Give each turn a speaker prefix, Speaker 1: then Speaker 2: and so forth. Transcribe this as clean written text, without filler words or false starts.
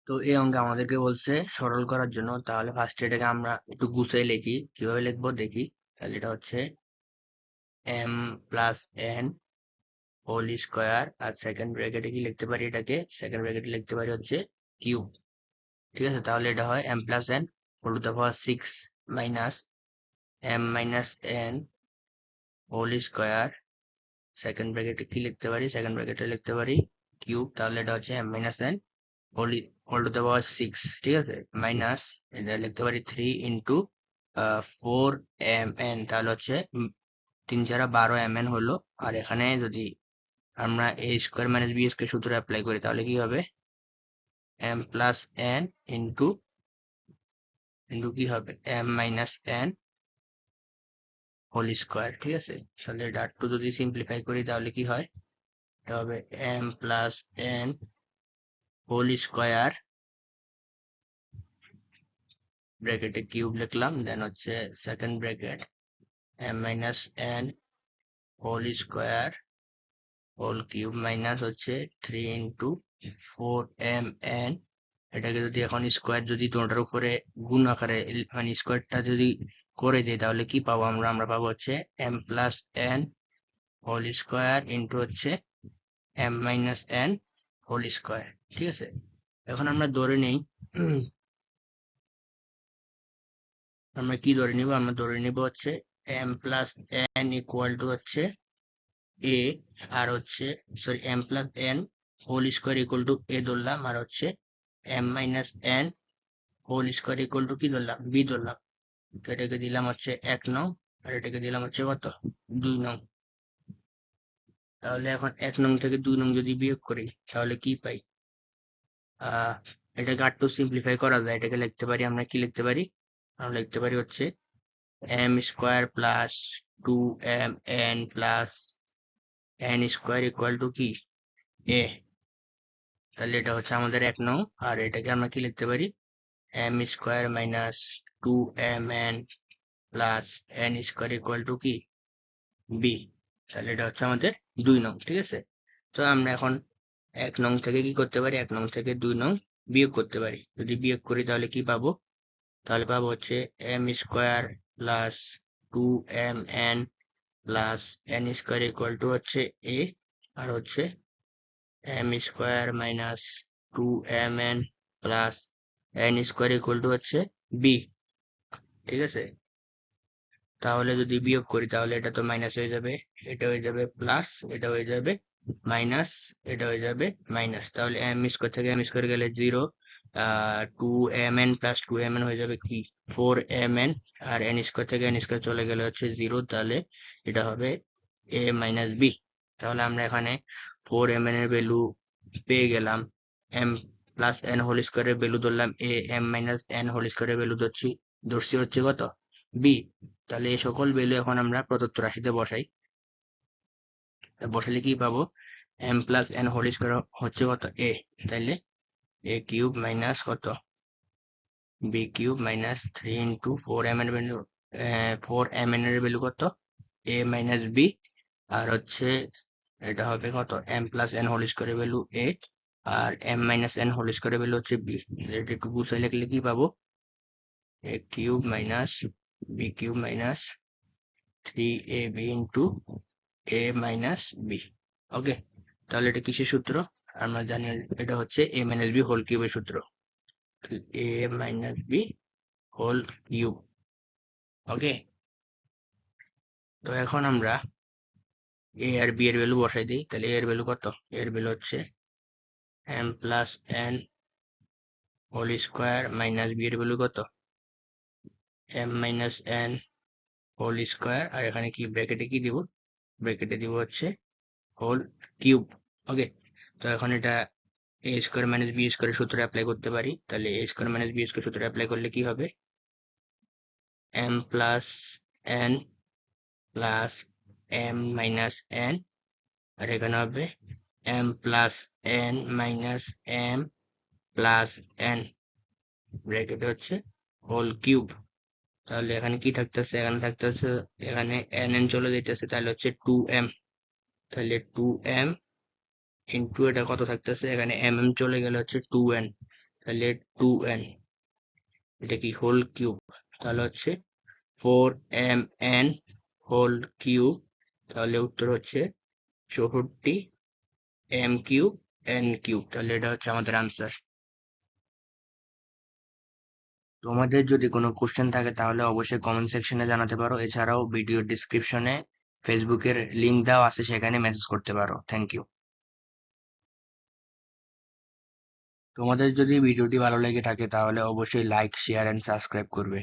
Speaker 1: তো এই অঙ্ক আমাদেরকে বলছে সরল করার জন্য। তাহলে ফার্স্ট এটাকে আমরা একটু গুছিয়ে লিখি, কিভাবে লিখবো দেখি। তাহলে এটা হচ্ছে m plus n whole square, আর সেকেন্ড ব্র্যাকেটে কি লিখতে পারি, এটাকে সেকেন্ড ব্র্যাকেটে লিখতে পারি হচ্ছে কিউব। ঠিক আছে, তাহলে এটা হয় m plus n whole to the power 6 minus m minus n whole square. Second ব্র্যাকেটে কি লিখতে পারি, সেকেন্ড ব্র্যাকেটে লিখতে পারি কিউব। তাহলে এটা হচ্ছে m minus n whole to the power 6। ঠিক আছে, মাইনাস এটা লিখতে পারি 3 ইন্টু 4mn। তাহলে হচ্ছে 3 4 12 mn হলো। আর এখানে যদি আমরা a square minus b square সূত্র অ্যাপ্লাই করি তাহলে কি হবে, m plus n into into কি হবে, m minus n whole square. ঠিক আছে, তাহলে এটা একটু যদি সিম্পলিফাই করি তাহলে কি হয়, এটা হবে m plus n whole square, ব্র্যাকেটে কিউব লিখলাম, দেন হচ্ছে second bracket m minus n whole square whole cube minus হচ্ছে 3 ইন্টু 4mn। এটাকে যদি এখন স্কোয়ার যদি দুটোটার উপরে গুণ আকারে মানে স্কোয়ারটা যদি করে দিই তাহলে কি পাবো আমরা পাবো হচ্ছে m plus n whole square into হচ্ছে m minus n whole square. ঠিক আছে, এখন আমরা ধরে নেই, আমরা কি ধরে নিব, আমরা ধরে নিব হচ্ছে m plus n equal to হচ্ছে a, আর হচ্ছে sorry m plus n whole square equal to a ধরলাম, আর হচ্ছে m minus n whole square equal to কি ধরলাম, b ধরলাম। তো এটাকে দিলাম হচ্ছে 1 নং, আর এটাকে দিলাম হচ্ছে কত, 2 নং। তাহলে এখন 1 নং থেকে 2 নং যদি বিয়োগ করি তাহলে কি পাই, আহ এটাকে আরেকটু সিম্পলিফাই করা যায়। এটাকে লিখতে পারি, আমরা কি লিখতে পারি, আমরা লিখতে পারি হচ্ছে m square plus 2mn plus n square equal to কি a। তাহলে এটা হচ্ছে আমাদের 1 নং, আর এটাকে আমরা কি লিখতে পারি, m square minus 2mn plus n square equal to কি b। তাহলে এটা হচ্ছে আমাদের 2 নং। ঠিক আছে, তো আমরা এখন 1 নং থেকে কি করতে পারি, 1 নং থেকে 2 নং বিয়োগ করতে পারি। যদি বিয়োগ করি তাহলে কি পাবো, তাহলে পাবো হচ্ছে m square plus 2mn plus n square equal to হচ্ছে a, আর হচ্ছে m square minus 2mn plus n square equal to হচ্ছে b। ঠিক আছে, তাহলে যদি বিয়োগ করি তাহলে এটা তো মাইনাস হয়ে যাবে, এটা হয়ে যাবে প্লাস, এটা হয়ে যাবে মাইনাস, এটা হয়ে যাবে মাইনাস। তাহলে m স্কোয়ার থেকে m স্কোয়ার গেলে 0, 2mn প্লাস 2mn হয়ে যাবে কি 4mn, আর n স্কোয়ার থেকে n স্কোয়ার চলে গেলে হচ্ছে 0। তাহলে এটা হবে a মাইনাস b। তাহলে আমরা এখানে 4mn এর ভ্যালু পেয়ে গেলাম, m প্লাস n হোল স্কোয়ারের ভ্যালু ধরলাম a, m minus n whole স্কোয়ারের ভ্যালু ধরছি হচ্ছে কত, b। তাহলে এই সকল ভ্যালু এখন আমরা প্রদত্ত রাশিতে বসাই, বসালে কি পাবো, m plus n whole square হচ্ছে কত a, তাইলে a কিউব মাইনাস কত b cube minus 3 into 4mn এর ভ্যালু, 4mn এর ভ্যালু কত a মাইনাস b, আর হচ্ছে এটা হবে কত m প্লাস n হোল স্কোয়ারের ভ্যালু a, আর m মাইনাস n হোল স্কোয়ারের ভ্যালু হচ্ছে b। এটা একটু গুছিয়ে লিখলে কি পাবো, a cube minus b cube minus 3ab into a minus b। Okay, তাহলে এটা কিসের সূত্র, আমরা জানি এটা হচ্ছে a মাইনাস b হোল কিউবের সূত্র, a minus b whole cube. Okay, তো এখন আমরা a আর b এর ভ্যালু বসাই দিই। তাহলে a এর ভ্যালু কত, a এর ভ্যালু হচ্ছে m plus n whole square minus b এর ভ্যালু কত m minus n whole square, আর এখানে কি ব্র্যাকেটে কি দিব, ব্র্যাকেটে দিব হচ্ছে হোল কিউব। ওকে, তো এখন এটা a square minus b square সূত্র অ্যাপ্লাই করতে পারি। তাহলে a square minus b square সূত্র অ্যাপ্লাই করলে কি হবে, m plus n plus m minus n, আর এখানে হবে m plus n minus m plus n, ব্র্যাকেটে হচ্ছে হোল কিউব। তাহলে এখানে কি থাকতেছে, এখানে থাকতেছে, এখানে n চলে যেতেছে, তাহলে হচ্ছে 2m। তাহলে 2m ইন্টু এটা কত থাকতেছে, এখানে mm চলে গেলে হচ্ছে 2n। তাহলে 2n, এটা কি হোল কিউব, তাহলে হচ্ছে 4mn হোল কিউব, তাহলে উত্তর হচ্ছে 64 m³ n³, তাহলে এটা হচ্ছে আমাদের আনসার। তোমাদের যদি কোনো কোশ্চেন থাকে তাহলে অবশ্যই কমেন্ট সেকশনে জানাতে পারো, এছাড়াও ভিডিও ডিসক্রিপশনে ফেসবুকের লিংক দেওয়া আছে, সেখানে মেসেজ করতে পারো। Thank you. তোমাদের যদি ভিডিওটি ভালো লেগে থাকে তাহলে অবশ্যই লাইক, শেয়ার এন্ড সাবস্ক্রাইব করবে।